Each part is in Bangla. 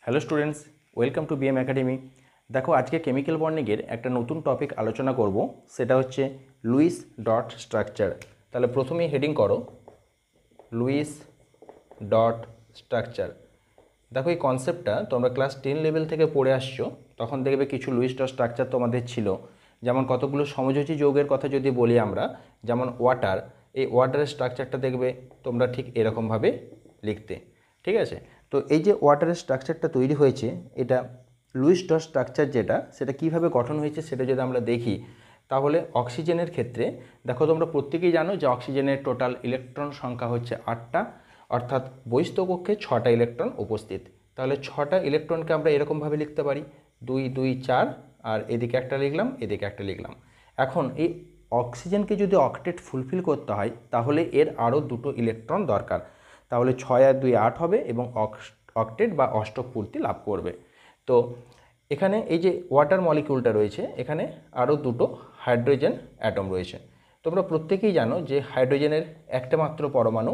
Hello students, welcome to BM academy. দেখো, আজকে কেমিক্যাল বন্ডিংয়ের একটা নতুন টপিক আলোচনা করব, সেটা হচ্ছে লুইস ডট স্ট্রাকচার। তাহলে প্রথমেই হেডিং করো লুইস ডট স্ট্রাকচার। দেখো, এই কনসেপ্টটা তোমরা ক্লাস 10 লেভেল থেকে পড়ে আসছো, তখন দেখবে কিছু লুইস ডট স্ট্রাকচার তোমাদের ছিল। যেমন কতগুলো সমযোজী যৌগের কথা যদি বলি আমরা, যেমন ওয়াটার, এই ওয়াটারের স্ট্রাকচারটা দেখবে তোমরা ঠিক এরকমভাবে লিখতে। ঠিক আছে, তো এই যে ওয়াটারের স্ট্রাকচারটা তৈরি হয়েছে, এটা লুইস ডট স্ট্রাকচার যেটা, সেটা কিভাবে গঠন হয়েছে সেটা যদি আমরা দেখি, তাহলে অক্সিজেনের ক্ষেত্রে দেখো, তোমরা প্রত্যেকেই জানো যে অক্সিজেনের টোটাল ইলেকট্রন সংখ্যা হচ্ছে 8টা, অর্থাৎ বহিস্থ কক্ষে 6টা ইলেকট্রন উপস্থিত। তাহলে 6টা ইলেকট্রনকে আমরা এরকমভাবে লিখতে পারি 2 2 4, আর এদিকে একটা লিখলাম, এদিকে একটা লিখলাম। এখন এই অক্সিজেনকে যদি অক্টেট ফুলফিল করতে হয়, তাহলে এর আরও দুটো ইলেকট্রন দরকার। তাহলে 6 আর 2 8 হবে এবং অক্টেট বা অষ্টক পূর্তি লাভ করবে। তো এখানে এই যে ওয়াটার মলিকিউলটা রয়েছে, এখানে আরও দুটো হাইড্রোজেন অ্যাটম রয়েছে। তোমরা প্রত্যেকেই জানো যে হাইড্রোজেনের একটা মাত্র পরমাণু।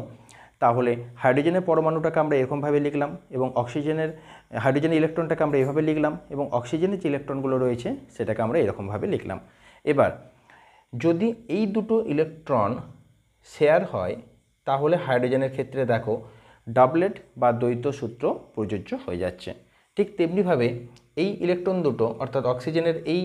তাহলে হাইড্রোজেনের পরমাণুটাকে আমরা এরকমভাবে লিখলাম, এবং হাইড্রোজেনের ইলেকট্রনটাকে আমরা এভাবে লিখলাম, এবং অক্সিজেনের যে ইলেকট্রনগুলো রয়েছে সেটাকে আমরা এরকমভাবে লিখলাম। এবার যদি এই দুটো ইলেকট্রন শেয়ার হয়, তাহলে হাইড্রোজেনের ক্ষেত্রে দেখো ডাবলেট বা দ্বৈত সূত্র প্রযোজ্য হয়ে যাচ্ছে। ঠিক তেমনিভাবে এই ইলেকট্রন দুটো, অর্থাৎ অক্সিজেনের এই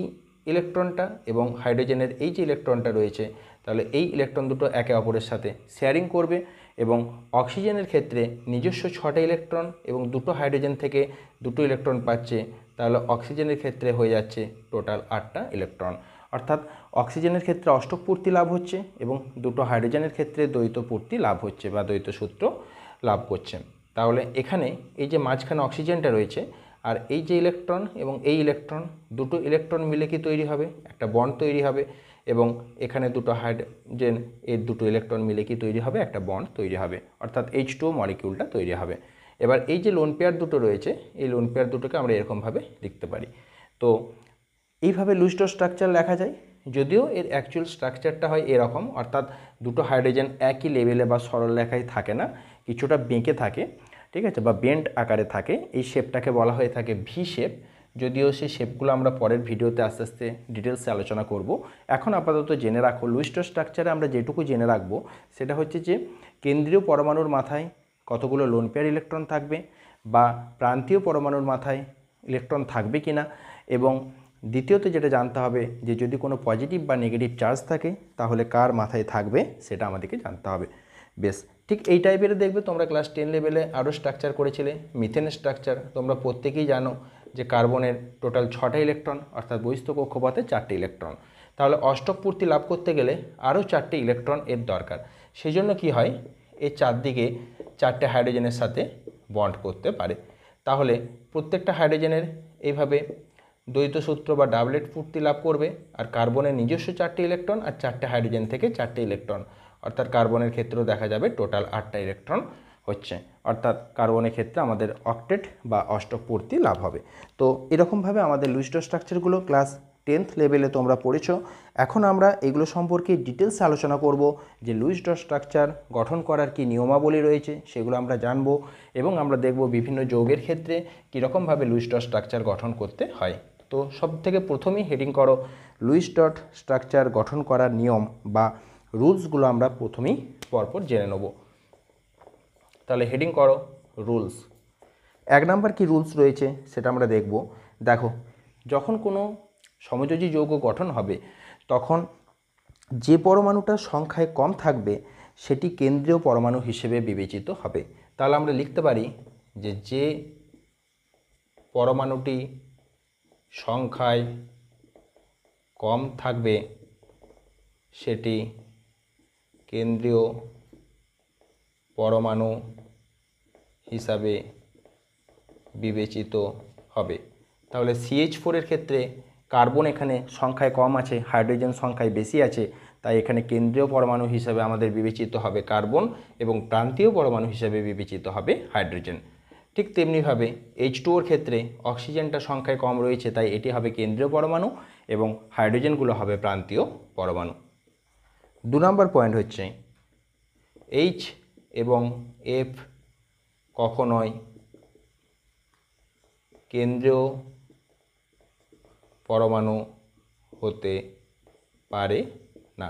ইলেকট্রনটা এবং হাইড্রোজেনের এই যে ইলেকট্রনটা রয়েছে, তাহলে এই ইলেকট্রন দুটো একে অপরের সাথে শেয়ারিং করবে, এবং অক্সিজেনের ক্ষেত্রে নিজস্ব 6টা ইলেকট্রন এবং দুটো হাইড্রোজেন থেকে দুটো ইলেকট্রন পাচ্ছে। তাহলে অক্সিজেনের ক্ষেত্রে হয়ে যাচ্ছে টোটাল 8টা ইলেকট্রন, অর্থাৎ অক্সিজেনের ক্ষেত্রে অষ্টক পূর্তি লাভ হচ্ছে এবং দুটো হাইড্রোজেনের ক্ষেত্রে দ্বৈত পূর্তি লাভ হচ্ছে বা দ্বৈত সূত্র লাভ করছে। তাহলে এখানে এই যে মাঝখানে অক্সিজেনটা রয়েছে, আর এই যে ইলেকট্রন এবং এই ইলেকট্রন, দুটো ইলেকট্রন মিলে কি তৈরি হবে? একটা বন্ড তৈরি হবে, এবং এখানে দুটো হাইড্রোজেন, এর দুটো ইলেকট্রন মিলে কি তৈরি হবে? একটা বন্ড তৈরি হবে, অর্থাৎ H2O মলিকিউলটা তৈরি হবে। এবার এই যে লোন পেয়ার দুটো রয়েছে, এই লোন পেয়ার দুটোকে আমরা এরকমভাবে লিখতে পারি। তো এইভাবে লুইস ডট স্ট্রাকচার লেখা যায়, যদিও এর অ্যাকচুয়াল স্ট্রাকচারটা হয় এরকম, অর্থাৎ দুটো হাইড্রোজেন একই লেভেলে বা সরল রেখায় থাকে না, কিছুটা বেঁকে থাকে, ঠিক আছে, বা বেন্ড আকারে থাকে। এই শেপটাকে বলা হয়ে থাকে ভি শেপ, যদিও সেই শেপগুলো আমরা পরের ভিডিওতে আস্তে আস্তে ডিটেলসে আলোচনা করব। এখন আপাতত জেনে রাখো, লুইস ডট স্ট্রাকচারে আমরা যেটুকু জেনে রাখবো সেটা হচ্ছে যে কেন্দ্রীয় পরমাণুর মাথায় কতগুলো লোন পেয়ার ইলেকট্রন থাকবে, বা প্রান্তীয় পরমাণুর মাথায় ইলেকট্রন থাকবে কিনা, এবং দ্বিতীয়ত যেটা জানতে হবে যে যদি কোনো পজিটিভ বা নেগেটিভ চার্জ থাকে, তাহলে কার মাথায় থাকবে সেটা আমাদেরকে জানতে হবে। বেশ, ঠিক এই টাইপের দেখবে তোমরা ক্লাস 10 লেভেলে আরও স্ট্রাকচার করেছিলে, মিথেনের স্ট্রাকচার। তোমরা প্রত্যেকেই জানো যে কার্বনের টোটাল 6টা ইলেকট্রন, অর্থাৎ বহিস্থ কক্ষপথে 4টে ইলেকট্রন। তাহলে অষ্টক পূর্তি লাভ করতে গেলে আরও 4টে ইলেকট্রন এর দরকার। সেই জন্য কী হয়, এই চারদিকে 4টে হাইড্রোজেনের সাথে বন্ড করতে পারে। তাহলে প্রত্যেকটা হাইড্রোজেনের এইভাবে দ্বৈত সূত্র বা ডাবলেট পূর্তি লাভ করবে, আর কার্বনের নিজস্ব 4টে ইলেকট্রন আর 4টে হাইড্রোজেন থেকে 4টে ইলেকট্রন, অর্থাৎ কার্বনের ক্ষেত্রেও দেখা যাবে টোটাল 8টা ইলেকট্রন হচ্ছে, অর্থাৎ কার্বনের ক্ষেত্রে আমাদের অক্টেট বা অষ্টক পূর্তি লাভ হবে। তো এরকমভাবে আমাদের লুইস ডট স্ট্রাকচারগুলো ক্লাস 10th লেভেলে তোমরা পড়েছো। এখন আমরা এগুলো সম্পর্কে ডিটেলসে আলোচনা করব, যে লুইস ডট স্ট্রাকচার গঠন করার কি নিয়মাবলী রয়েছে সেগুলো আমরা জানব, এবং আমরা দেখব বিভিন্ন যৌগের ক্ষেত্রে কীরকমভাবে লুইস ডট স্ট্রাকচার গঠন করতে হয়। তো সব থেকে প্রথমেই হেডিং করো লুইস ডট স্ট্রাকচার গঠন করার নিয়ম বা রুলসগুলো আমরা প্রথমেই পরপর জেনে নেব। তাহলে হেডিং করো রুলস। 1 নাম্বার কি রুলস রয়েছে সেটা আমরা দেখব। দেখো, যখন কোনো সমযোজী যৌগ গঠন হবে, তখন যে পরমাণুটা সংখ্যায় কম থাকবে সেটি কেন্দ্রীয় পরমাণু হিসেবে বিবেচিত হবে। তাহলে আমরা লিখতে পারি যে পরমাণুটি সংখ্যায় কম থাকবে সেটি কেন্দ্রীয় পরমাণু হিসাবে বিবেচিত হবে। তাহলে CH4 এর ক্ষেত্রে কার্বন এখানে সংখ্যায় কম আছে, হাইড্রোজেন সংখ্যায় বেশি আছে, তাই এখানে কেন্দ্রীয় পরমাণু হিসাবে আমাদের বিবেচিত হবে কার্বন, এবং প্রান্তীয় পরমাণু হিসাবে বিবেচিত হবে হাইড্রোজেন। ঠিক তেমনিভাবে H2O এর ক্ষেত্রে অক্সিজেনটা সংখ্যায় কম রয়েছে, তাই এটি হবে কেন্দ্রীয় পরমাণু এবং হাইড্রোজেনগুলো হবে প্রান্তীয় পরমাণু। 2 নম্বর পয়েন্ট হচ্ছে H এবং F কখনোই কেন্দ্রীয় পরমাণু হতে পারে না।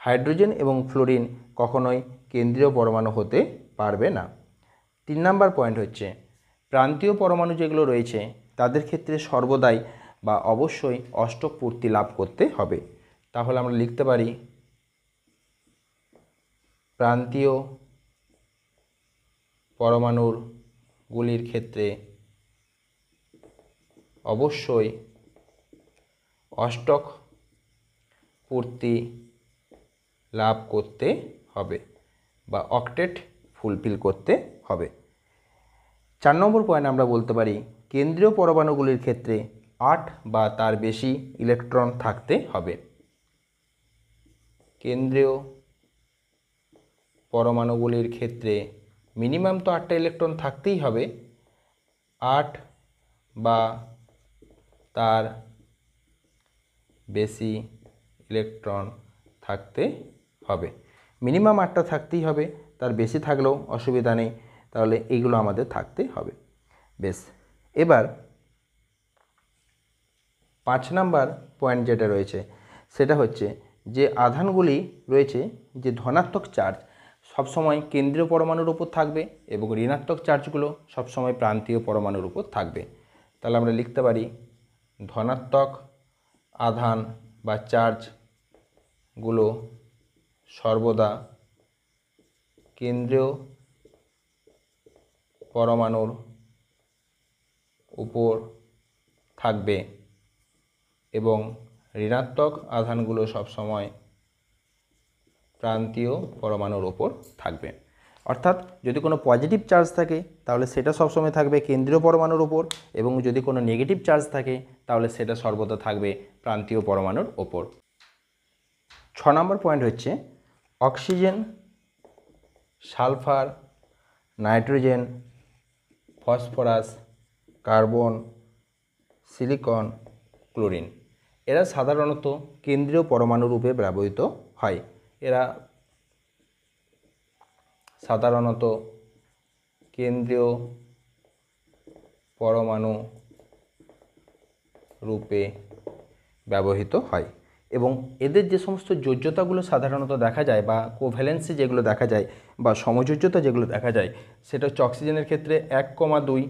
হাইড্রোজেন এবং ফ্লোরিন কখনোই কেন্দ্রীয় পরমাণু হতে পারবে না। 3 নম্বর পয়েন্ট হচ্ছে প্রান্তীয় পরমাণু যেগুলো রয়েছে তাদের ক্ষেত্রে সর্বদাই বা অবশ্যই অষ্টক পূর্তি লাভ করতে হবে। তাহলে আমরা লিখতে পারি প্রান্তীয় পরমাণুর গুলির ক্ষেত্রে অবশ্যই অষ্টক পূর্তি লাভ করতে হবে বা অক্টেট ফুলফিল করতে হবে। 4 নম্বর পয়েন্ট আমরা বলতে পারি কেন্দ্রীয় পরমাণুগুলির ক্ষেত্রে 8 বা তার বেশি ইলেকট্রন থাকতে হবে। কেন্দ্রীয় পরমাণুগুলির ক্ষেত্রে মিনিমাম তো 8টা ইলেকট্রন থাকতেই হবে, 8 বা তার বেশি ইলেকট্রন থাকতে হবে। মিনিমাম 8টা থাকতেই হবে, তার বেশি থাকলেও অসুবিধা নেই, তাহলে এইগুলো আমাদের থাকতে হবে। বেশ, এবার 5 নাম্বার পয়েন্ট যেটা রয়েছে সেটা হচ্ছে যে আধানগুলি রয়েছে যে ধনাত্মক চার্জ সবসময় কেন্দ্রীয় পরমাণুর উপর থাকবে এবং ঋণাত্মক চার্জগুলো সবসময় প্রান্তীয় পরমাণুর উপর থাকবে। তাহলে আমরা লিখতে পারি ধনাত্মক আধান বা চার্জগুলো সর্বদা কেন্দ্রীয় পরমাণুর উপর থাকবে এবং ঋণাত্মক আধানগুলো সবসময় প্রান্তীয় পরমাণুর ওপর থাকবে। অর্থাৎ যদি কোনো পজিটিভ চার্জ থাকে তাহলে সেটা সবসময় থাকবে কেন্দ্রীয় পরমাণুর ওপর, এবং যদি কোনো নেগেটিভ চার্জ থাকে তাহলে সেটা সর্বদা থাকবে প্রান্তীয় পরমাণুর ওপর। 6 নম্বর পয়েন্ট হচ্ছে oxygen, sulphur, nitrogen, phosphorus, carbon, silicon, chlorine এরা সাধারণত কেন্দ্রীয় পরমাণু রূপে ব্যবহৃত হয়। এরা সাধারণত কেন্দ্রীয় পরমাণু রূপে ব্যবহৃত হয় এবং এদের যে সমস্ত যোজ্যতাগুলো সাধারণত দেখা যায় বা কোভ্যালেন্সি যেগুলো দেখা যায় বা সমযোজ্যতা যেগুলো দেখা যায় সেটা হচ্ছে অক্সিজেনের ক্ষেত্রে 1,2,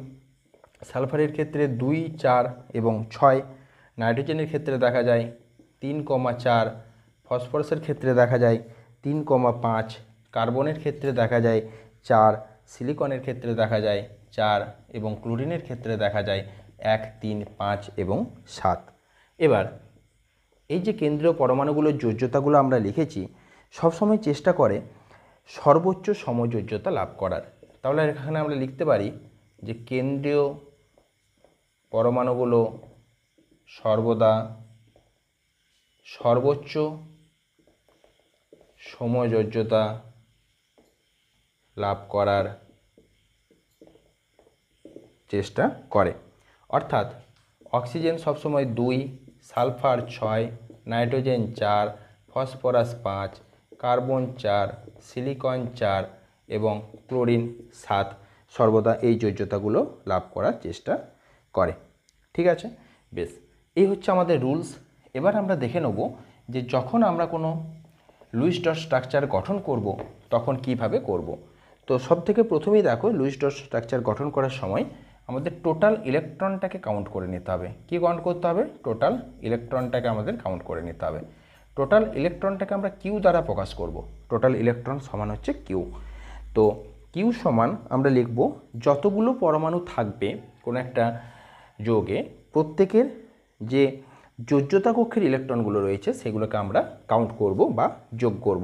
সালফারের ক্ষেত্রে 2, 4 এবং 6, নাইট্রোজেনের ক্ষেত্রে দেখা যায় 3,4, ফসফরাসের ক্ষেত্রে দেখা যায় 3,5, কার্বনের ক্ষেত্রে দেখা যায় 4, সিলিকনের ক্ষেত্রে দেখা যায় 4 এবং ক্লোরিনের ক্ষেত্রে দেখা যায় 1, 3, 5 এবং 7। এবার এই যে কেন্দ্রীয় পরমাণুগুলোর যোজ্যতাগুলো আমরা লিখেছি সবসময় চেষ্টা করে সর্বোচ্চ সমযোজ্যতা লাভ করার। তাহলে এখানে আমরা লিখতে পারি যে কেন্দ্রীয় পরমাণুগুলো সর্বদা সর্বোচ্চ সমযোজ্যতা লাভ করার চেষ্টা করে। অর্থাৎ অক্সিজেন সবসময় 2, sulphur 6, nitrogen 4, phosphorus 5, carbon 4, silicon 4 এবং ক্লোরিন 7 সর্বদা এই যোজ্যতাগুলো লাভ করার চেষ্টা করে। ঠিক আছে, বেশ, এই হচ্ছে আমাদের রুলস। এবার আমরা দেখে নেব যে যখন আমরা কোনো লুইস ডট স্ট্রাকচার গঠন করব তখন কিভাবে করব। তো সবথেকে প্রথমেই দেখো লুইস ডট স্ট্রাকচার গঠন করার সময় আমাদের টোটাল ইলেকট্রনটাকে কাউন্ট করে নিতে হবে। কি কাউন্ট করতে হবে? টোটাল ইলেকট্রনটাকে আমাদের কাউন্ট করে নিতে হবে। টোটাল ইলেকট্রনটাকে আমরা কিউ দ্বারা প্রকাশ করব। টোটাল ইলেকট্রন সমান হচ্ছে কিউ। তো কিউ সমান আমরা লিখব যতগুলো পরমাণু থাকবে কোনো একটা যৌগে প্রত্যেকের যে যোজ্যতা কক্ষের ইলেকট্রনগুলো রয়েছে সেগুলোকে আমরা কাউন্ট করব বা যোগ করব।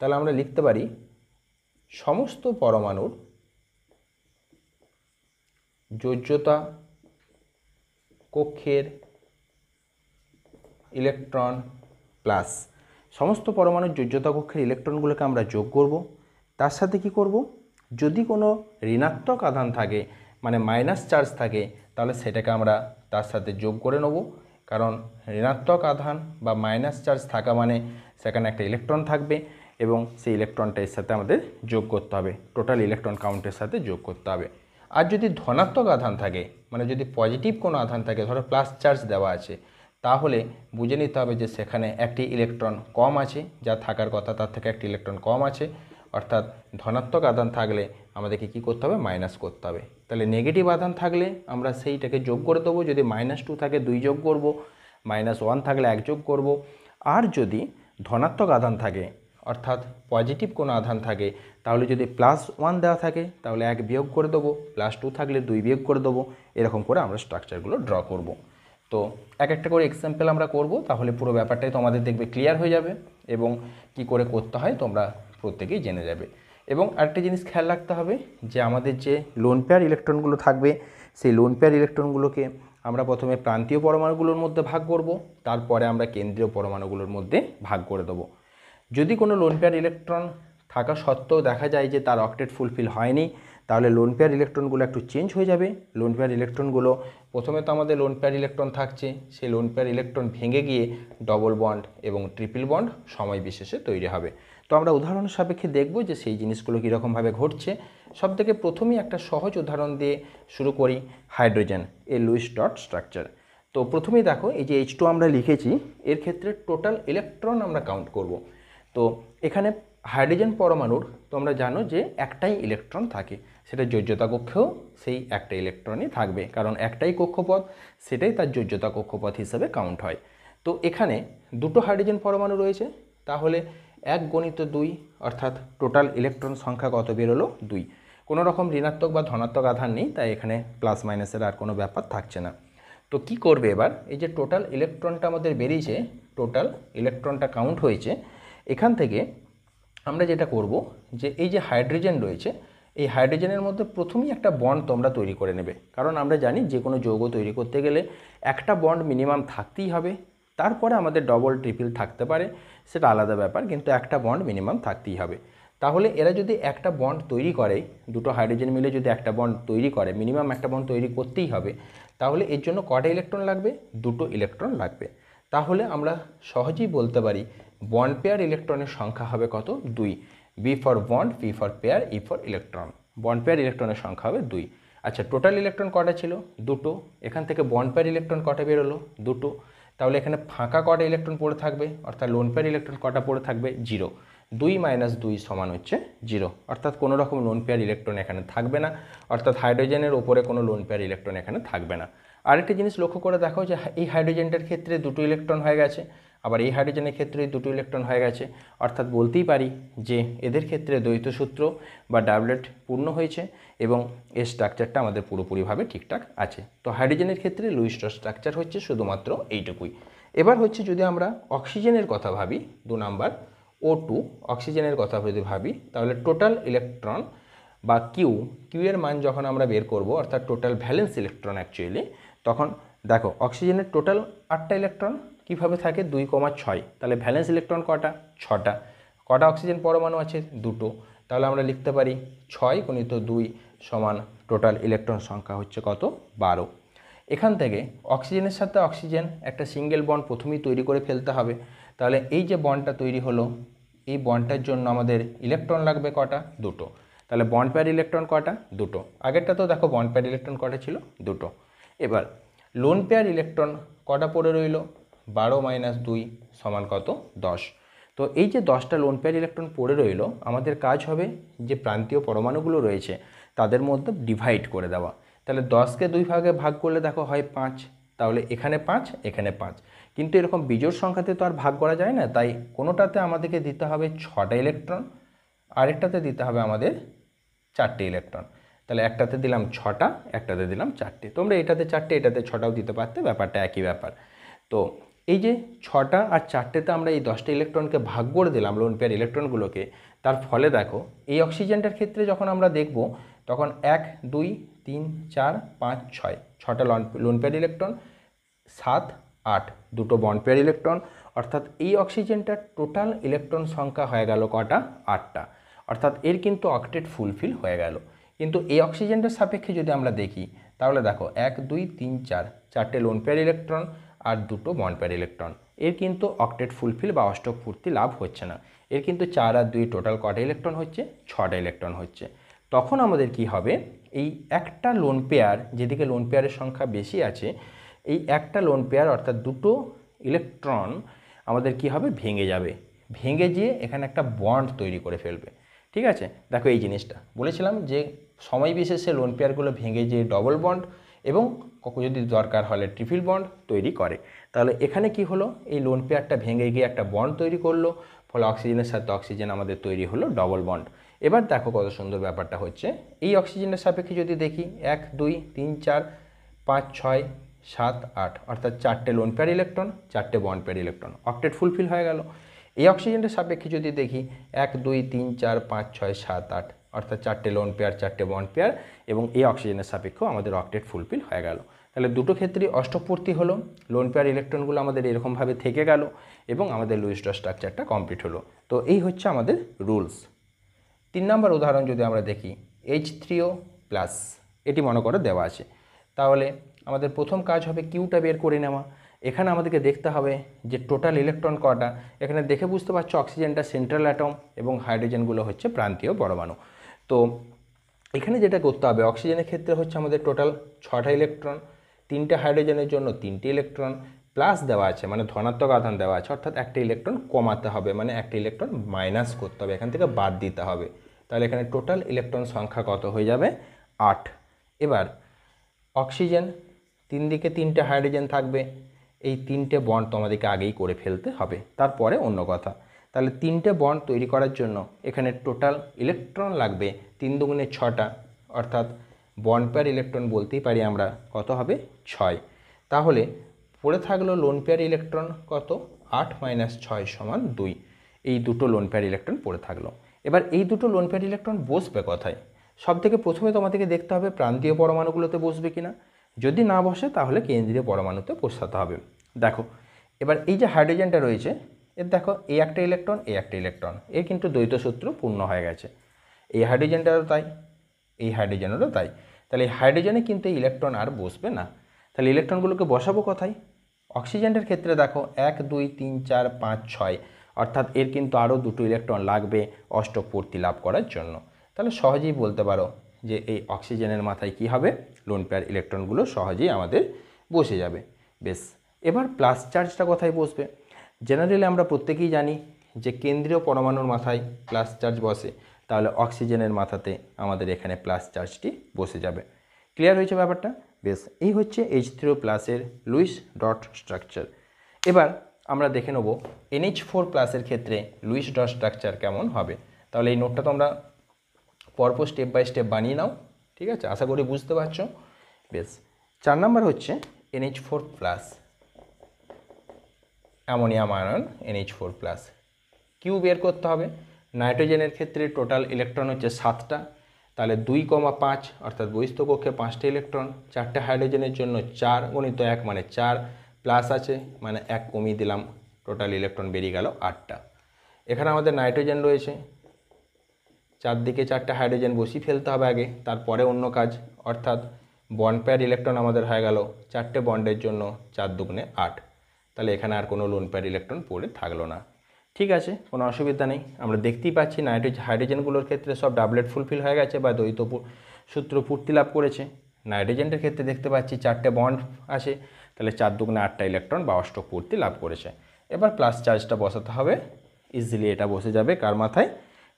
তাহলে আমরা লিখতে পারি সমস্ত পরমাণুর যোজ্যতা কক্ষের ইলেকট্রন প্লাস সমস্ত পরমাণুর যোজ্যতা কক্ষের ইলেকট্রনগুলোকে আমরা যোগ করব। তার সাথে কি করব? যদি কোনো ঋণাত্মক আধান থাকে মানে মাইনাস চার্জ থাকে তাহলে সেটাকে আমরা তার সাথে যোগ করে নেব, কারণ ঋণাত্মক আধান বা মাইনাস চার্জ থাকা মানে সেখানে একটা ইলেকট্রন থাকবে এবং সেই ইলেকট্রনটা এর সাথে আমাদের যোগ করতে হবে, টোটাল ইলেকট্রন কাউন্টের সাথে যোগ করতে হবে। আর যদি ধনাত্মক আধান থাকে, মানে যদি পজিটিভ কোনো আধান থাকে, ধরো প্লাস চার্জ দেওয়া আছে, তাহলে বুঝে নিতে হবে যে সেখানে একটি ইলেকট্রন কম আছে, যা থাকার কথা তার থেকে একটি ইলেকট্রন কম আছে। অর্থাৎ ধনাত্মক আধান থাকলে আমাদেরকে কী করতে হবে, মাইনাস করতে হবে। তাহলে নেগেটিভ আধান থাকলে আমরা সেইটাকে যোগ করে দেবো, যদি -2 থাকে 2 যোগ করব, -1 থাকলে 1 যোগ করব। আর যদি ধনাত্মক আধান থাকে, অর্থাৎ পজিটিভ কোনো আধান থাকে, তাহলে যদি +1 দেওয়া থাকে তাহলে 1 বিয়োগ করে দেবো, +2 থাকলে 2 বিয়োগ করে দেবো। এরকম করে আমরা স্ট্রাকচারগুলো ড্র করব। তো এক একটা করে এক্সাম্পল আমরা করব, তাহলে পুরো ব্যাপারটাই তোমাদের দেখবে ক্লিয়ার হয়ে যাবে এবং কি করে করতে হয় তোমরা প্রত্যেকেই জেনে যাবে। এবং আরেকটা জিনিস খেয়াল রাখতে হবে যে আমাদের যে লোন পেয়ার ইলেকট্রনগুলো থাকবে, সেই লোন পেয়ার ইলেকট্রনগুলোকে আমরা প্রথমে প্রান্তীয় পরমাণুগুলোর মধ্যে ভাগ করব, তারপরে আমরা কেন্দ্রীয় পরমাণুগুলোর মধ্যে ভাগ করে দেবো। যদি কোনো লোন পেয়ার ইলেকট্রন থাকা সত্ত্বেও দেখা যায় যে তার অক্টেট ফুলফিল হয়নি, তাহলে লোন পেয়ার ইলেকট্রনগুলো একটু চেঞ্জ হয়ে যাবে। লোন পেয়ার ইলেকট্রনগুলো প্রথমে তো আমাদের লোন পেয়ার ইলেকট্রন থাকছে, সেই লোন পেয়ার ইলেকট্রন ভেঙে গিয়ে ডবল বন্ড এবং ট্রিপল বন্ড সময় বিশেষে তৈরি হবে। তো আমরা উদাহরণ সাপেক্ষে দেখব যে সেই জিনিসগুলো কীরকমভাবে ঘটছে। সবথেকে প্রথমেই একটা সহজ উদাহরণ দিয়ে শুরু করি, হাইড্রোজেন এর লুইস ডট স্ট্রাকচার। তো প্রথমেই দেখো এই যে H2 আমরা লিখেছি, এর ক্ষেত্রে টোটাল ইলেকট্রন আমরা কাউন্ট করব। তো এখানে হাইড্রোজেন পরমাণুর তোমরা জানো যে একটাই ইলেকট্রন থাকে, সেটা যোজ্যতা কক্ষেও সেই একটা ইলেকট্রনই থাকবে, কারণ একটাই কক্ষপথ, সেটাই তার যোজ্যতা কক্ষপথ হিসেবে কাউন্ট হয়। তো এখানে দুটো হাইড্রোজেন পরমাণু রয়েছে, তাহলে 1 × 2 অর্থাৎ টোটাল ইলেকট্রন সংখ্যা কত বেরোলো, 2। কোনো রকম ঋণাত্মক বা ধনাত্মক আধান নেই, তাই এখানে প্লাস মাইনাসের আর কোনো ব্যাপার থাকছে না। তো কি করবে এবার, এই যে টোটাল ইলেকট্রনটা আমাদের বেরিয়েছে, টোটাল ইলেকট্রনটা কাউন্ট হয়েছে, এখান থেকে আমরা যেটা করব যে এই যে হাইড্রোজেন রয়েছে, এই হাইড্রোজেনের মধ্যে প্রথমেই একটা বন্ড তোমরা তৈরি করে নেবে, কারণ আমরা জানি যে কোনো যৌগ তৈরি করতে গেলে একটা বন্ড মিনিমাম থাকতেই হবে। তারপরে আমাদের ডবল ট্রিপল থাকতে পারে, সেটা আলাদা ব্যাপার, কিন্তু একটা বন্ড মিনিমাম থাকতেই হবে। তাহলে এরা যদি একটা বন্ড তৈরি করে, দুটো হাইড্রোজেন মিলে যদি একটা বন্ড তৈরি করে, মিনিমাম একটা বন্ড তৈরি করতেই হবে, তাহলে এর জন্য কটা ইলেকট্রন লাগবে, 2টো ইলেকট্রন লাগবে। তাহলে আমরা সহজেই বলতে পারি বন্ড পেয়ার ইলেকট্রনের সংখ্যা হবে কত, 2। B for bond, P for pair, E for electron. Bond pair ইলেকট্রনের সংখ্যা হবে 2। আচ্ছা, টোটাল ইলেকট্রন কটা ছিল, 2টো। এখান থেকে বন্ড পেয়ার ইলেকট্রন কটা বেরোলো, 2টো। তাহলে এখানে ফাঁকা কটা ইলেকট্রন পড়ে থাকবে, অর্থাৎ লোন পেয়ার ইলেকট্রন কটা পড়ে থাকবে, 0। 2 - 2 সমান হচ্ছে 0, অর্থাৎ কোনো রকম লোন পেয়ার ইলেকট্রন এখানে থাকবে না, অর্থাৎ হাইড্রোজেনের ওপরে কোনো লোন পেয়ার ইলেকট্রন এখানে থাকবে না। আরেকটা জিনিস লক্ষ্য করে দেখো যে এই হাইড্রোজেনটার ক্ষেত্রে 2টো ইলেকট্রন হয়ে গেছে, আবার এই হাইড্রোজেনের ক্ষেত্রে 2টো ইলেকট্রন হয়ে গেছে, অর্থাৎ বলতেই পারি যে এদের ক্ষেত্রে দ্বৈত সূত্র বা ডাবলেট পূর্ণ হয়েছে এবং এর স্ট্রাকচারটা আমাদের পুরোপুরিভাবে ঠিকঠাক আছে। তো হাইড্রোজেনের ক্ষেত্রে লুইস ডট স্ট্রাকচার হচ্ছে শুধুমাত্র এইটুকুই। এবার হচ্ছে যদি আমরা অক্সিজেনের কথা ভাবি, 2 নাম্বার O2 অক্সিজেনের কথা যদি ভাবি, তাহলে টোটাল ইলেকট্রন বা কিউ এর মান যখন আমরা বের করব, অর্থাৎ টোটাল ভ্যালেন্স ইলেকট্রন অ্যাকচুয়ালি, তখন দেখো অক্সিজেনের টোটাল 8টা ইলেকট্রন কীভাবে থাকে, 2,6। তাহলে ভ্যালেন্স ইলেকট্রন কটা, 6টা। কটা অক্সিজেন পরমাণু আছে, 2টো। তাহলে আমরা লিখতে পারি 6 × 2 সমান টোটাল ইলেকট্রন সংখ্যা হচ্ছে কত, 12। এখান থেকে অক্সিজেনের সাথে অক্সিজেন একটা সিঙ্গেল বন্ড প্রথমেই তৈরি করে ফেলতে হবে। তাহলে এই যে বন্ডটা তৈরি হলো, এই বন্ডটার জন্য আমাদের ইলেকট্রন লাগবে কটা, 2টো। তাহলে বন্ড পেয়ার ইলেকট্রন কটা, 2টো। আগেরটা তো দেখো বন্ড পেয়ার ইলেকট্রন কটা ছিল, 2টো। এবার লোন পেয়ার ইলেকট্রন কটা পড়ে রইল, 12 - 2 সমান কত, 10। তো এই যে 10টা লোন পেয়ার ইলেকট্রন পড়ে রইল, আমাদের কাজ হবে যে প্রান্তীয় পরমাণুগুলো রয়েছে তাদের মধ্যে ডিভাইড করে দেওয়া। তাহলে 10কে 2 ভাগে ভাগ করলে দেখো হয় 5, তাহলে এখানে 5, এখানে 5। কিন্তু এরকম বিজোড় সংখ্যাতে তো আর ভাগ করা যায় না, তাই কোনোটাতে আমাদেরকে দিতে হবে 6টা ইলেকট্রন, আরেকটাতে দিতে হবে আমাদের 4টে ইলেকট্রন। তাহলে একটাতে দিলাম 6টা, একটাতে দিলাম 4টে। তোমরা এটাতে 4টে, এটাতে 6টাও দিতে পারতে, ব্যাপারটা একই ব্যাপার। তো এই যে 6টা আর 4টেতে আমরা এই 10টা ইলেকট্রনকে ভাগ করে দিলাম লোন পেয়ার ইলেকট্রনগুলোকে, তার ফলে দেখো এই অক্সিজেনটার ক্ষেত্রে যখন আমরা দেখব, তখন 1 2 3 4 5 6 6টা লোন পেয়ার ইলেকট্রন, 7 8 2টো বন্ড পেয়ার ইলেকট্রন, অর্থাৎ এই অক্সিজেনটার টোটাল ইলেকট্রন সংখ্যা হয়ে গেল কটা, 8টা। অর্থাৎ এর কিন্তু অক্টেট ফুলফিল হয়ে গেল। কিন্তু এই অক্সিজেনটার সাপেক্ষে যদি আমরা দেখি, তাহলে দেখো 1 2 3 4 4টে লোন পেয়ার ইলেকট্রন আর 2টো বন্ড পেয়ার ইলেকট্রন, এর কিন্তু অক্টেট ফুলফিল বা অষ্টক পূর্তি লাভ হচ্ছে না। এর কিন্তু 4 আর 2 টোটাল কটা ইলেকট্রন হচ্ছে, 6টা ইলেকট্রন হচ্ছে। তখন আমাদের কি হবে, এই একটা লোন পেয়ার, যেদিকে লোন পেয়ারের সংখ্যা বেশি আছে, এই একটা লোন পেয়ার অর্থাৎ দুটো ইলেকট্রন আমাদের কি হবে, ভেঙে যাবে, ভেঙে গিয়ে এখানে একটা বন্ড তৈরি করে ফেলবে। ঠিক আছে, দেখো এই জিনিসটা বলেছিলাম যে সময় বিশেষে লোন পেয়ারগুলো ভেঙে যেয়ে ডবল বন্ড এবং যদি দরকার হলে ট্রিপল বন্ড তৈরি করে। তাহলে এখানে কি হলো, এই লোন পেয়ারটা ভেঙে গিয়ে একটা বন্ড তৈরি করলো, ফলে অক্সিজেনের সাথে অক্সিজেন আমাদের তৈরি হলো ডবল বন্ড। এবার দেখো কত সুন্দর ব্যাপারটা হচ্ছে, এই অক্সিজেনের সাপেক্ষে যদি দেখি 1 2 3 4 5 6 7 8 অর্থাৎ 4টে লোন পেয়ার ইলেকট্রন, 4টে bond pair electron, octet fulfil হয়ে গেল। এই অক্সিজেনের সাপেক্ষে যদি দেখি 1 2 3 4 5 6 7 8 অর্থাৎ 4টে লোন পেয়ার, 4টে বন্ড পেয়ার এবং এই অক্সিজেনের সাপেক্ষেও আমাদের অক্টেট ফুলফিল হয়ে গেল। তাহলে দুটো ক্ষেত্রেই অষ্টকপূর্তি হলো, লোন পেয়ার ইলেকট্রনগুলো আমাদের এরকমভাবে থেকে গেল এবং আমাদের লুইস ডট স্ট্রাকচারটা কমপ্লিট হলো। তো এই হচ্ছে আমাদের রুলস। 3 নম্বর উদাহরণ যদি আমরা দেখি H3O+, এটি মনে করে দেওয়া আছে। তাহলে আমাদের প্রথম কাজ হবে কিউটা বের করে নেওয়া। এখানে আমাদেরকে দেখতে হবে যে টোটাল ইলেকট্রন কটা। এখানে দেখে বুঝতে পারছো অক্সিজেনটা সেন্ট্রাল অ্যাটম এবং হাইড্রোজেনগুলো হচ্ছে প্রান্তীয় পরমাণু। তো এখানে যেটা করতে হবে, অক্সিজেনের ক্ষেত্রে হচ্ছে আমাদের টোটাল 6টা ইলেকট্রন, 3টে হাইড্রোজেনের জন্য 3টে ইলেকট্রন প্লাস দেওয়া আছে, মানে ধনাত্মক আধান দেওয়া আছে, অর্থাৎ একটা ইলেকট্রন কমাতে হবে, মানে একটা ইলেকট্রন মাইনাস করতে হবে, এখান থেকে বাদ দিতে হবে। তাহলে এখানে টোটাল ইলেকট্রন সংখ্যা কত হয়ে যাবে, 8। এবার অক্সিজেন, 3 দিকে 3টে হাইড্রোজেন থাকবে, এই 3টে বন্ড তোমাদেরকে আগেই করে ফেলতে হবে, তারপরে অন্য কথা। তাহলে 3টে বন্ড তৈরি করার জন্য এখানে টোটাল ইলেকট্রন লাগবে 3 দুগুণে 6টা, অর্থাৎ বন্ড পেয়ার ইলেকট্রন বলতেই পারি আমরা কত হবে, 6। তাহলে পড়ে থাকলো লোন পেয়ার ইলেকট্রন কত, 8 - 6 = 2। এই দুটো লোন পেয়ার ইলেকট্রন পড়ে থাকলো। এবার এই দুটো লোন পেয়ার ইলেকট্রন বসবে কোথায়, সব থেকে প্রথমে তোমাদেরকে দেখতে হবে প্রান্তীয় পরমাণুগুলোতে বসবে কিনা। যদি না বসে তাহলে কেন্দ্রীয় পরমাণুতে বসাতে হবে। দেখো এবার এই যে হাইড্রোজেনটা রয়েছে, এর দেখো এই একটা ইলেকট্রন, এই একটা ইলেকট্রন, এর কিন্তু দ্বৈত সূত্র পূর্ণ হয়ে গেছে। এই হাইড্রোজেনটারও তাই, এই হাইড্রোজেনেরও তাই। তাহলে এই হাইড্রোজেনে কিন্তু এই ইলেকট্রন আর বসবে না। তাহলে ইলেকট্রনগুলোকে বসাবো কোথায়? অক্সিজেনের ক্ষেত্রে দেখো 1 2 3 4 5 6, অর্থাৎ এর কিন্তু আরও দুটো ইলেকট্রন লাগবে অষ্টক পূর্তি লাভ করার জন্য। তাহলে সহজেই বলতে পারো যে এই অক্সিজেনের মাথায় কি হবে, লোন পেয়ার ইলেকট্রনগুলো সহজেই আমাদের বসে যাবে। বেশ, এবার প্লাস চার্জটা কোথায় বসবে? জেনারেলি আমরা প্রত্যেকেই জানি যে কেন্দ্রীয় পরমাণুর মাথায় প্লাস চার্জ বসে, তাহলে অক্সিজেনের মাথাতে আমাদের এখানে প্লাস চার্জটি বসে যাবে। ক্লিয়ার হয়েছে ব্যাপারটা? বেশ, এই হচ্ছে H3O+-এর লুইস ডট স্ট্রাকচার। এবার আমরা দেখে নেব NH4+ ক্ষেত্রে লুইস ডট স্ট্রাকচার কেমন হবে। তাহলে এই নোটটা তোমরা পরপর স্টেপ বাই স্টেপ বানিয়ে নাও, ঠিক আছে? আশা করি বুঝতে পারছো। বেশ, 4 নম্বর হচ্ছে NH4+, ammonium ion NH4+। Q বের করতে হবে। নাইট্রোজেনের ক্ষেত্রে টোটাল ইলেকট্রন হচ্ছে 7টা, তাহলে 2, 5 অর্থাৎ বহিস্থ কক্ষে 5টে ইলেকট্রন, 4টে হাইড্রোজেনের জন্য 4 × 1 মানে 4, প্লাস আছে মানে 1 কমিয়ে দিলাম, টোটাল ইলেকট্রন বেরিয়ে গেল 8টা। এখানে আমাদের নাইট্রোজেন রয়েছে, চারদিকে 4টে হাইড্রোজেন বসিয়ে ফেলতে হবে আগে, তারপরে অন্য কাজ, অর্থাৎ বন্ড পেয়ার ইলেকট্রন আমাদের হয়ে গেল 4টে বন্ডের জন্য 4 দুগুণে 8। তাহলে এখানে আর কোনো লোন পেয়ার ইলেকট্রন পড়ে থাকলো না। ঠিক আছে, কোনো অসুবিধা নেই। আমরা দেখতেই পাচ্ছি হাইড্রোজেনগুলোর ক্ষেত্রে সব ডাবলেট ফুলফিল হয়ে গেছে বা দ্বৈত সূত্র পূর্তি লাভ করেছে। নাইট্রোজেনের ক্ষেত্রে দেখতে পাচ্ছি 4টে বন্ড আছে, তাহলে 4 দুগুণে 8টা ইলেকট্রন বা অষ্টক পূর্তি লাভ করেছে। এবার প্লাস চার্জটা বসাতে হবে, ইজিলি এটা বসে যাবে কার মাথায়,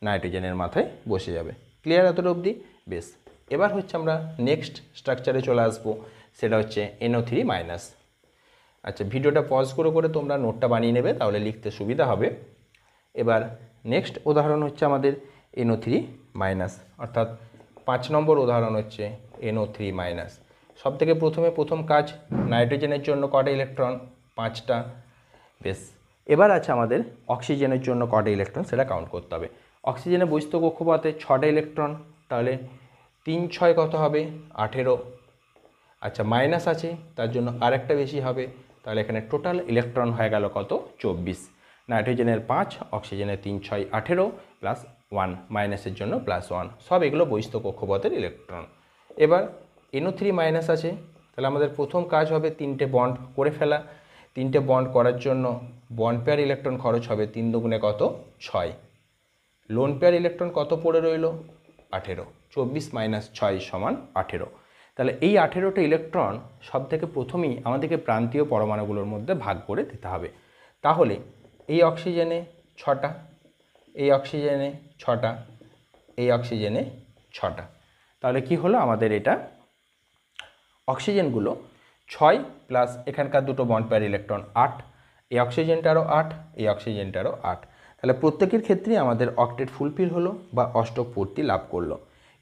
নাইট্রোজেনের মাথায় বসে যাবে। ক্লিয়ার এতটা অবধি? বেশ, এবার হচ্ছে আমরা নেক্সট স্ট্রাকচারে চলে আসবো, সেটা হচ্ছে NO3-। আচ্ছা, ভিডিওটা পজ করে করে তোমরা নোটটা বানিয়ে নেবে, তাহলে লিখতে সুবিধা হবে। এবার নেক্সট উদাহরণ হচ্ছে আমাদের NO3-, অর্থাৎ 5 নম্বর উদাহরণ হচ্ছে NO3-। সব থেকে প্রথম কাজ, নাইট্রোজেনের জন্য কটা ইলেকট্রন, 5টা। বেশ, এবার আছে আমাদের অক্সিজেনের জন্য কটা ইলেকট্রন সেটা কাউন্ট করতে হবে। অক্সিজেনের বহিস্থ কক্ষপথে 6টা ইলেকট্রন, তাহলে 3 6 কত হবে, 18। আচ্ছা, মাইনাস আছে তার জন্য আরেকটা বেশি হবে, তাহলে এখানে টোটাল ইলেকট্রন হয়ে গেল কত, 24। নাইট্রোজেনের 5, অক্সিজেনের 3 6 18 প্লাস 1, মাইনাসের জন্য +1, সব এগুলো বহিস্থ কক্ষপথের ইলেকট্রন। এবার NO3- আছে, তাহলে আমাদের প্রথম কাজ হবে 3টে বন্ড করে ফেলা। 3টে বন্ড করার জন্য বন্ড পেয়ার ইলেকট্রন খরচ হবে 3 দুগুণে কত, 6। লোন পেয়ার ইলেকট্রন কত পড়ে রইল, 18, 24 - 6 = 18। তাহলে এই 18টা ইলেকট্রন সব থেকে প্রথমেই আমাদেরকে প্রান্তীয় পরমাণুগুলোর মধ্যে ভাগ করে দিতে হবে। তাহলে এই অক্সিজেনে 6টা, এই অক্সিজেনে 6টা, এই অক্সিজেনে 6টা। তাহলে কি হলো আমাদের এটা অক্সিজেনগুলো 6 প্লাস এখানকার দুটো বন্ড পেয়ার ইলেকট্রন 8, এই অক্সিজেনটারও 8, এই অক্সিজেনটারও 8। তাহলে প্রত্যেকের ক্ষেত্রেই আমাদের অক্টেট ফুলফিল হলো বা অষ্টক পূর্তি লাভ করলো।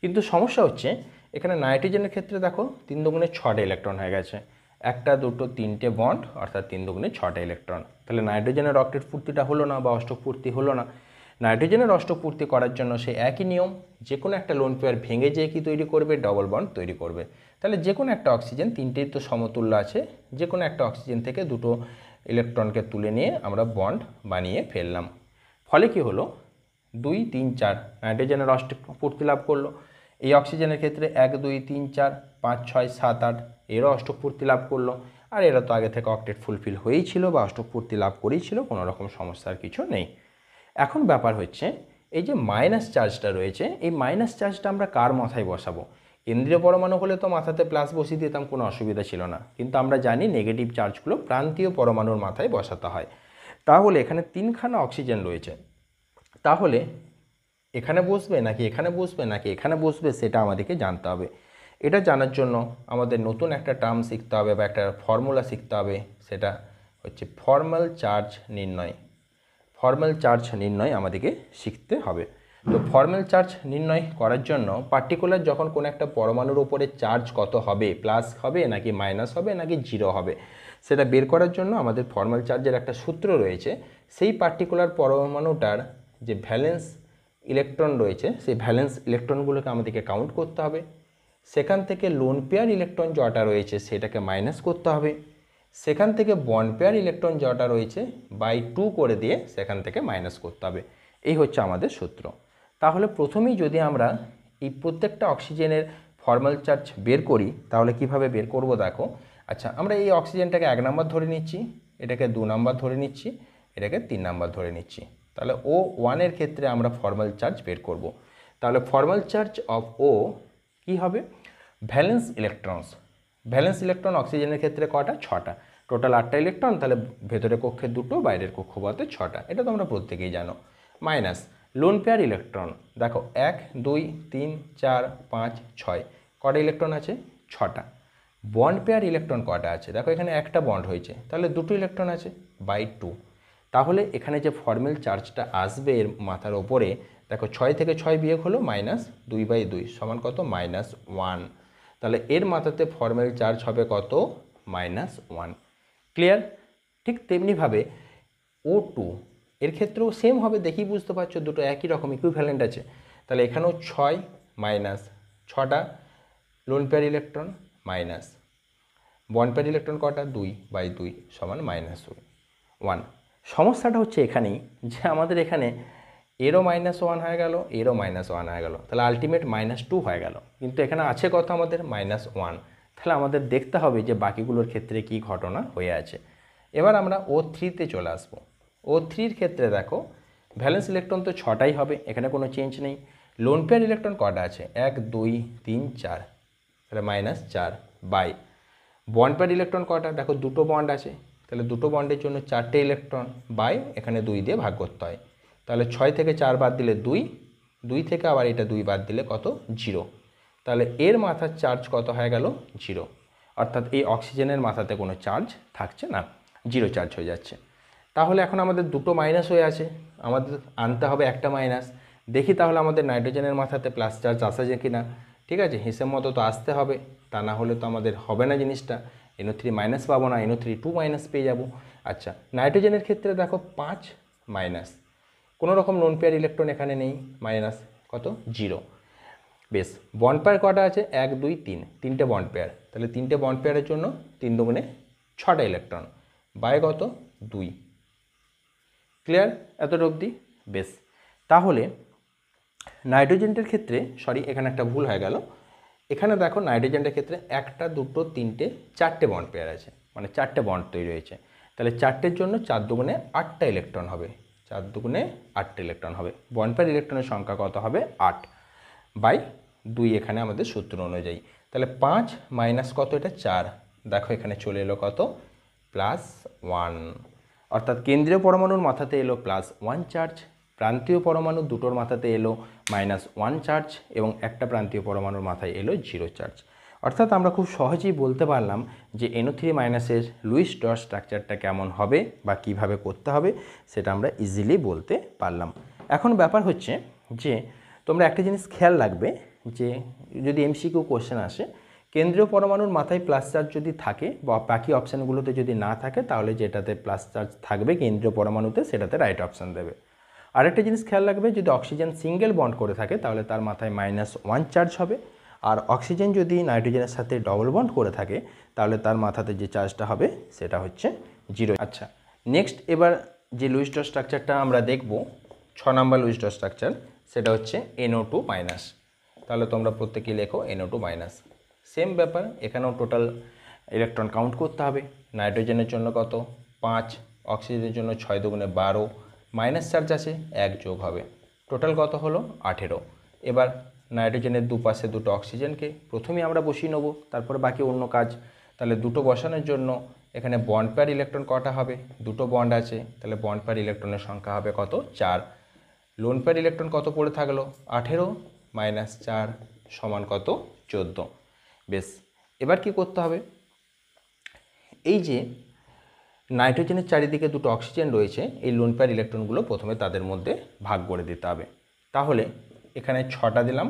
কিন্তু সমস্যা হচ্ছে এখানে নাইট্রোজেনের ক্ষেত্রে দেখো 3 দুগুণে 6টা ইলেকট্রন হয়ে গেছে, একটা দুটো তিনটে বন্ড অর্থাৎ 3 দুগুণে 6টা ইলেকট্রন। তাহলে নাইট্রোজেনের অক্টেট পূর্তিটা হলো না বা অষ্টক পূর্তি হলো না। নাইট্রোজেনের অষ্টক পূর্তি করার জন্য সেই একই নিয়ম, যে কোনো একটা লোন পেয়ার ভেঙে যেয়ে কি তৈরি করবে, ডবল বন্ড তৈরি করবে। তাহলে যে কোনো একটা অক্সিজেন, তিনটেই তো সমতুল্য আছে, যে কোনো একটা অক্সিজেন থেকে দুটো ইলেকট্রনকে তুলে নিয়ে আমরা বন্ড বানিয়ে ফেললাম। ফলে কি হলো 2 3 4 নাইট্রোজেনের অষ্টক পূর্তি লাভ করলো। এই অক্সিজেনের ক্ষেত্রে 1 2 3 4 5 6 7 8 এরও অষ্টক পূর্তি লাভ করলো। আর এরা তো আগে থেকে অক্টেট ফুলফিল হয়েই ছিল বা অষ্টক পূর্তি লাভ করেই ছিল, কোনো রকম সমস্যার কিছু নেই। এখন ব্যাপার হচ্ছে এই যে মাইনাস চার্জটা রয়েছে, এই মাইনাস চার্জটা আমরা কার মাথায় বসাবো? কেন্দ্রীয় পরমাণু হলে তো মাথাতে প্লাস বসিয়ে দিতাম, কোনো অসুবিধা ছিল না, কিন্তু আমরা জানি নেগেটিভ চার্জগুলো প্রান্তীয় পরমাণুর মাথায় বসাতে হয়। তাহলে এখানে 3খানা অক্সিজেন রয়েছে, তাহলে এখানে বসবে নাকি এখানে বসবে নাকি এখানে বসবে সেটা আমাদেরকে জানতে হবে। এটা জানার জন্য আমাদের নতুন একটা টার্ম শিখতে হবে বা একটা ফর্মুলা শিখতে হবে, সেটা হচ্ছে ফর্মাল চার্জ নির্ণয়। ফর্মাল চার্জ নির্ণয় আমাদেরকে শিখতে হবে। তো ফর্মাল চার্জ নির্ণয় করার জন্য পার্টিকুলার যখন কোনো একটা পরমাণুর ওপরে চার্জ কত হবে, প্লাস হবে নাকি মাইনাস হবে নাকি জিরো হবে, সেটা বের করার জন্য আমাদের ফর্মাল চার্জের একটা সূত্র রয়েছে। সেই পার্টিকুলার পরমাণুটার যে ভ্যালেন্স ইলেকট্রন রয়েছে, সেই ভ্যালেন্স ইলেকট্রনগুলোকে আমাদেরকে কাউন্ট করতে হবে। সেখান থেকে লোন পেয়ার ইলেকট্রন যটা রয়েছে সেটাকে মাইনাস করতে হবে। সেখান থেকে বন্ড পেয়ার ইলেকট্রন যটা রয়েছে বাই 2 করে দিয়ে সেখান থেকে মাইনাস করতে হবে। এই হচ্ছে আমাদের সূত্র। তাহলে প্রথমেই যদি আমরা এই প্রত্যেকটা অক্সিজেনের ফর্মাল চার্জ বের করি, তাহলে কিভাবে বের করব দেখো। আচ্ছা, আমরা এই অক্সিজেনটাকে 1 নাম্বার ধরে নিচ্ছি, এটাকে 2 নাম্বার ধরে নিচ্ছি, এটাকে 3 নাম্বার ধরে নিচ্ছি। তাহলে O1 এর ক্ষেত্রে আমরা ফর্মাল চার্জ বের করব। তাহলে ফর্মাল চার্জ অফ O কি হবে? ভ্যালেন্স ইলেকট্রনস, ভ্যালেন্স ইলেকট্রন অক্সিজেনের ক্ষেত্রে কটা? 6টা, টোটাল 8টা ইলেকট্রন, তাহলে ভেতরের কক্ষে 2টো, বাইরের কক্ষপথে 6টা, এটা তোমরা প্রত্যেকেই জানো। মাইনাস লোন পেয়ার ইলেকট্রন, দেখো 1 2 3 4 5 6 কটা ইলেকট্রন আছে? 6টা। বন্ড পেয়ার ইলেকট্রন কটা আছে? দেখো এখানে একটা বন্ড হয়েছে, তাহলে 2টো ইলেকট্রন আছে, বাই 2। তাহলে এখানে যে ফর্মাল চার্জটা আসবে এর মাথার ওপরে, দেখো 6 থেকে 6 বিয়োগ হলো -2/2 সমান কত? -1। তাহলে এর মাথাতে ফর্মাল চার্জ হবে কত? -1। ক্লিয়ার? ঠিক তেমনিভাবে O2 এর ক্ষেত্রেও সেম হবে, দেখেই বুঝতে পারছো দুটো একই রকম ইকুইভ্যালেন্ট আছে। তাহলে এখানেও 6 মাইনাস 6টা lone pair electron, minus bond pair electron কটা? 2/2 সমান -1। সমস্যাটা হচ্ছে এখানেই যে আমাদের এখানে এরও -1 হয়ে গেল, এরও -1 হয়ে গেল, তাহলে আলটিমেট -2 হয়ে গেল, কিন্তু এখানে আছে কত আমাদের? -1। তাহলে আমাদের দেখতে হবে যে বাকিগুলোর ক্ষেত্রে কি ঘটনা হয়ে আছে। এবার আমরা O3-তে চলে আসবো। O3-র ক্ষেত্রে দেখো ভ্যালেন্স ইলেকট্রন তো 6টাই হবে, এখানে কোনো চেঞ্জ নেই। লোন পেয়ার ইলেকট্রন কটা আছে? 1 2 3 4, তাহলে -4 বাই বন্ড পেয়ার ইলেকট্রন কটা? দেখো দুটো বন্ড আছে, তাহলে দুটো বন্ডের জন্য 4টে ইলেকট্রন, বাই এখানে 2 দিয়ে ভাগ করতে হয়। তাহলে 6 থেকে 4 বাদ দিলে 2, 2 থেকে আবার এটা 2 বাদ দিলে কত? 0। তাহলে এর মাথার চার্জ কত হয়ে গেল? 0। অর্থাৎ এই অক্সিজেনের মাথাতে কোনো চার্জ থাকছে না, 0 চার্জ হয়ে যাচ্ছে। তাহলে এখন আমাদের দুটো মাইনাস হয়ে আছে, আমাদের আনতে হবে একটা মাইনাস। দেখি তাহলে আমাদের নাইট্রোজেনের মাথাতে প্লাস চার্জ আসে যে কিনা। ঠিক আছে, হিসেব মতো তো আসতে হবে, তা না হলে তো আমাদের হবে না জিনিসটা। NO3 মাইনাস পাবো না, NO3 2 মাইনাস পেয়ে যাব। আচ্ছা, নাইট্রোজেনের ক্ষেত্রে দেখো 5 মাইনাস, কোনো রকম লোন পেয়ার ইলেকট্রন এখানে নেই, মাইনাস কত? 0। বেশ, বন্ড পেয়ার কটা আছে? 1 2 3, 3টে বন্ড পেয়ার, তাহলে 3টে বন্ড পেয়ারের জন্য 3 দুগুণে 6টা ইলেকট্রন, বাই কত? 2। ক্লিয়ার এতটা অবধি? বেশ, তাহলে নাইট্রোজেনের ক্ষেত্রে, সরি এখানে একটা ভুল হয়ে গেল, এখানে দেখো নাইট্রোজেনের ক্ষেত্রে 1টা 2টো 3টে 4টে বন্ড পেয়ার আছে, মানে 4টে বন্ড তৈরি হয়েছে। তাহলে 4টের জন্য 4 দুগুণে 8টা ইলেকট্রন হবে, 4 দুগুণে 8টা ইলেকট্রন হবে। বন্ড পেয়ার ইলেকট্রনের সংখ্যা কত হবে? 8 বাই 2 এখানে আমাদের সূত্র অনুযায়ী। তাহলে 5 মাইনাস কত, এটা 4, দেখো এখানে চলে এলো কত +1, অর্থাৎ কেন্দ্রীয় পরমাণুর মাথাতে এলো +1 চার্জ, প্রান্তীয় পরমাণু দুটোর মাথাতে এলো -1 চার্জ এবং একটা প্রান্তীয় পরমাণুর মাথায় এলো 0 চার্জ। অর্থাৎ আমরা খুব সহজেই বলতে পারলাম যে NO3- এর লুইস ডট স্ট্রাকচারটা কেমন হবে বা কিভাবে করতে হবে সেটা আমরা ইজিলি বলতে পারলাম। এখন ব্যাপার হচ্ছে যে তোমরা একটা জিনিস খেয়াল রাখবে যে যদি MCQ কোশ্চেন আসে, কেন্দ্রীয় পরমাণুর মাথায় প্লাস চার্জ যদি থাকে বা বাকি অপশানগুলোতে যদি না থাকে, তাহলে যেটাতে প্লাস চার্জ থাকবে কেন্দ্রীয় পরমাণুতে সেটাতে রাইট অপশান দেবে। আরেকটা জিনিস খেয়াল রাখবে, যদি অক্সিজেন সিঙ্গেল বন্ড করে থাকে তাহলে তার মাথায় -1 চার্জ হবে, আর অক্সিজেন যদি নাইট্রোজেনের সাথে ডবল বন্ড করে থাকে তাহলে তার মাথাতে যে চার্জটা হবে সেটা হচ্ছে 0। আচ্ছা, নেক্সট এবার যে লুইস ডট স্ট্রাকচারটা আমরা দেখব 6 নম্বর লুইস ডট স্ট্রাকচার, সেটা হচ্ছে NO2-। তাহলে তোমরা প্রত্যেকেই লেখো NO2-। সেম ব্যাপার, এখানেও টোটাল ইলেকট্রন কাউন্ট করতে হবে। নাইট্রোজেনের জন্য কত 5, অক্সিজেনের জন্য 6 দুগুণে 12, মাইনাস চার্জ আছে 1 যোগ হবে, টোটাল কত হলো 18। এবার নাইট্রোজেনের দুপাশে দুটো অক্সিজেনকে প্রথমেই আমরা বসিয়ে নেব, তারপরে বাকি অন্য কাজ। তাহলে দুটো বসানোর জন্য এখানে বন্ড পেয়ার ইলেকট্রন কটা হবে, দুটো বন্ড আছে, তাহলে বন্ড পেয়ার ইলেকট্রনের সংখ্যা হবে কত 4। লোন পেয়ার ইলেকট্রন কত পড়ে থাকলো 18 - 4 সমান কত 14। বেশ, এবার কি করতে হবে, এই যে নাইট্রোজেনের চারিদিকে দুটো অক্সিজেন রয়েছে, এই লোন পেয়ার ইলেকট্রনগুলো প্রথমে তাদের মধ্যে ভাগ করে দিতে হবে। তাহলে এখানে 6টা দিলাম,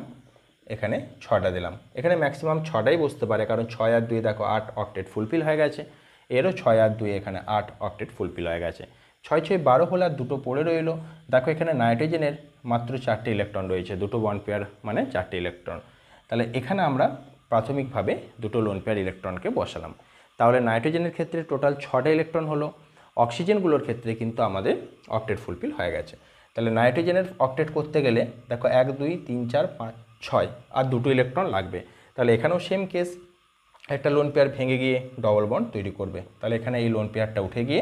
এখানে 6টা দিলাম, এখানে ম্যাক্সিমাম 6টাই বসতে পারে, কারণ 6 আর 2 দেখো 8 অক্টেট ফুলফিল হয়ে গেছে, এরও 6 আর 2 এখানে 8 অক্টেট ফুলফিল হয়ে গেছে। 6 6 12 হলে আর দুটো পড়ে রইলো। দেখো এখানে নাইট্রোজেনের মাত্র 4টে ইলেকট্রন রয়েছে, দুটো বন্ড পেয়ার মানে 4টে ইলেকট্রন। তাহলে এখানে আমরা প্রাথমিকভাবে দুটো লোন পেয়ার ইলেকট্রনকে বসালাম। তাহলে নাইট্রোজেনের ক্ষেত্রে টোটাল 6টা ইলেকট্রন হলো, অক্সিজেনগুলোর ক্ষেত্রে কিন্তু আমাদের অক্টেট ফুলফিল হয়ে গেছে। তাহলে নাইট্রোজেনের অক্টেট করতে গেলে দেখো 1 2 3 4 5 6 আর দুটো ইলেকট্রন লাগবে। তাহলে এখানেও সেম কেস, একটা লোন পেয়ার ভেঙে গিয়ে ডবল বন্ড তৈরি করবে, তাহলে এখানে এই লোন পেয়ারটা উঠে গিয়ে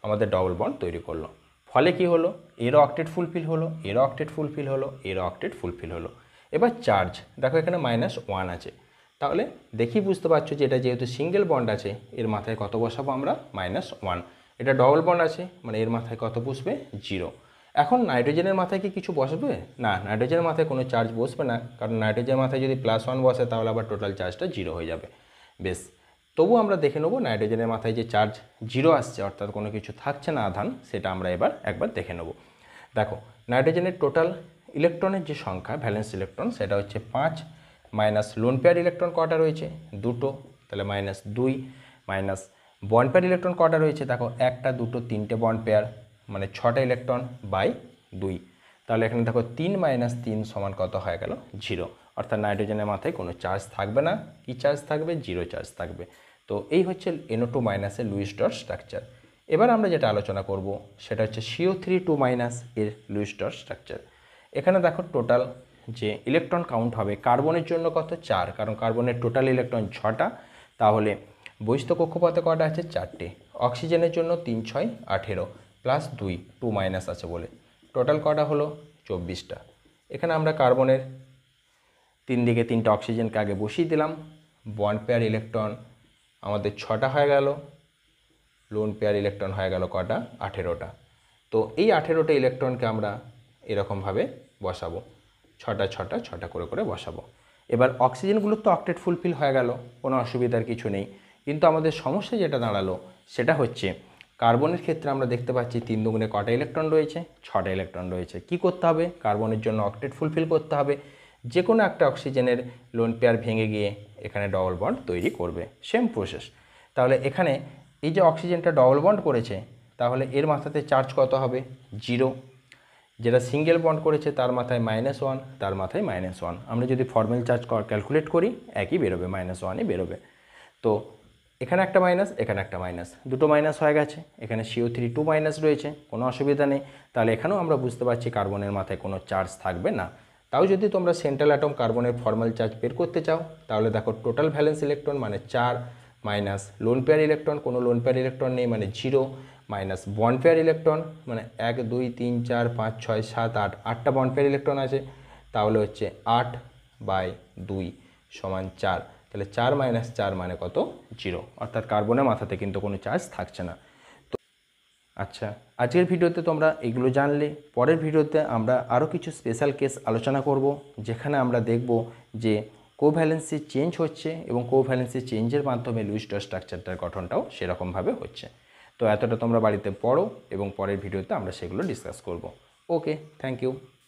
আমাদের ডবল বন্ড তৈরি করলো। ফলে কি হলো, এরও অক্টেট ফুলফিল হলো, এরও অক্টেট ফুলফিল হলো, এরও অক্টেট ফুলফিল হলো। এবার চার্জ দেখো এখানে -1 আছে, তাহলে দেখি বুঝতে পারছো যে এটা যেহেতু সিঙ্গেল বন্ড আছে, এর মাথায় কত বসাবো আমরা -1। এটা ডবল বন্ড আছে মানে এর মাথায় কত বসবে 0। এখন নাইট্রোজেনের মাথায় কি কিছু বসবে না, নাইট্রোজেনের মাথায় কোনো চার্জ বসবে না, কারণ নাইট্রোজেনের মাথায় যদি +1 বসে তাহলে আবার টোটাল চার্জটা 0 হয়ে যাবে। বেশ, তবু আমরা দেখে নেব নাইট্রোজেনের মাথায় যে চার্জ 0 আসছে, অর্থাৎ কোনো কিছু থাকছে না আধান, সেটা আমরা এবার একবার দেখে নেব। দেখো নাইট্রোজেনের টোটাল ইলেকট্রনের যে সংখ্যা ভ্যালেন্স ইলেকট্রন সেটা হচ্ছে 5, মাইনাস লোন পেয়ার ইলেকট্রন কটা রয়েছে দুটো, তাহলে -2, মাইনাস বন্ড পেয়ার ইলেকট্রন কটা রয়েছে দেখো 1টা 2টো 3টে বন্ড পেয়ার মানে 6টা ইলেকট্রন বাই 2, তাহলে এখানে দেখো 3 - 3 সমান কত হয়ে গেল 0। অর্থাৎ নাইট্রোজেনের মাথায় কোনো চার্জ থাকবে না, কি চার্জ থাকবে 0 চার্জ থাকবে। তো এই হচ্ছে NO2- এর লুইস ডট স্ট্রাকচার। এবার আমরা যেটা আলোচনা করব সেটা হচ্ছে CO3 2- এর লুইস ডট স্ট্রাকচার। এখানে দেখো টোটাল যে ইলেকট্রন কাউন্ট হবে, কার্বনের জন্য কত 4, কারণ কার্বনের টোটাল ইলেকট্রন 6টা, তাহলে বহিস্থ কক্ষপথে কটা আছে 4টে। অক্সিজেনের জন্য 3 6 18 প্লাস 2 2- আছে বলে টোটাল কটা হলো 24টা। এখানে আমরা কার্বনের 3 দিকে 3টা অক্সিজেনকে আগে বসিয়ে দিলাম, বন্ড পেয়ার ইলেকট্রন আমাদের 6টা হয়ে গেল, লোন পেয়ার ইলেকট্রন হয়ে গেল কটা 18টা। তো এই 18টা ইলেকট্রনকে আমরা এরকমভাবে বসাবো, 6টা 6টা 6টা করে করে বসাবো। এবার অক্সিজেনগুলোর তো অক্টেট ফুলফিল হয়ে গেল, কোনো অসুবিধার কিছু নেই, কিন্তু আমাদের সমস্যা যেটা দাঁড়ালো সেটা হচ্ছে কার্বনের ক্ষেত্রে আমরা দেখতে পাচ্ছি 3 দুগুণে কটা ইলেকট্রন রয়েছে 6টা ইলেকট্রন রয়েছে। কি করতে হবে, কার্বনের জন্য অক্টেট ফুলফিল করতে হবে, যে কোনো একটা অক্সিজেনের লোন পেয়ার ভেঙে গিয়ে এখানে ডবল বন্ড তৈরি করবে, সেম প্রসেস। তাহলে এখানে এই যে অক্সিজেনটা ডবল বন্ড করেছে, তাহলে এর মাথাতে চার্জ কত হবে 0, যেটা সিঙ্গেল বন্ড করেছে তার মাথায় -1, তার মাথায় -1। আমরা যদি ফর্মাল চার্জ ক্যালকুলেট করি একই বেরোবে, -1ই বেরোবে। তো এখানে একটা মাইনাস, এখানে একটা মাইনাস, দুটো মাইনাস হয়ে গেছে, এখানে CO3 2- রয়েছে, কোনো অসুবিধা নেই। তাহলে এখানেও আমরা বুঝতে পারছি কার্বনের মাথায় কোনো চার্জ থাকবে না। তাও যদি তোমরা সেন্ট্রাল অ্যাটম কার্বনের ফর্মাল চার্জ বের করতে চাও, তাহলে দেখো টোটাল ভ্যালেন্স ইলেকট্রন মানে 4, মাইনাস লোন পেয়ার ইলেকট্রন, কোনো লোন পেয়ার ইলেকট্রন নেই মানে 0, মাইনাস বন্ড পেয়ার ইলেকট্রন মানে 1 2 3 4 5 6 7 8, 8টা বন্ড পেয়ার ইলেকট্রন আছে, তাহলে হচ্ছে 8, বাই 2 সমান 4। তাহলে 4 মাইনাস 4 মানে কত? 0, অর্থাৎ কার্বনের মাথাতে কিন্তু কোনো চার্জ থাকছে না। তো আচ্ছা, আজকের ভিডিওতে তোমরা এগুলো জানলে। পরের ভিডিওতে আমরা আরও কিছু স্পেশাল কেস আলোচনা করব, যেখানে আমরা দেখব যে কোভ্যালেন্সি চেঞ্জ হচ্ছে এবং কোভ্যালেন্সি চেঞ্জের মাধ্যমে লুইস ডট স্ট্রাকচারটার গঠনটাও সেরকমভাবে হচ্ছে। তো এতটা তোমরা বাড়িতে পড়ো এবং পরের ভিডিওতে আমরা সেগুলো ডিসকাস করব। ওকে, থ্যাংক ইউ।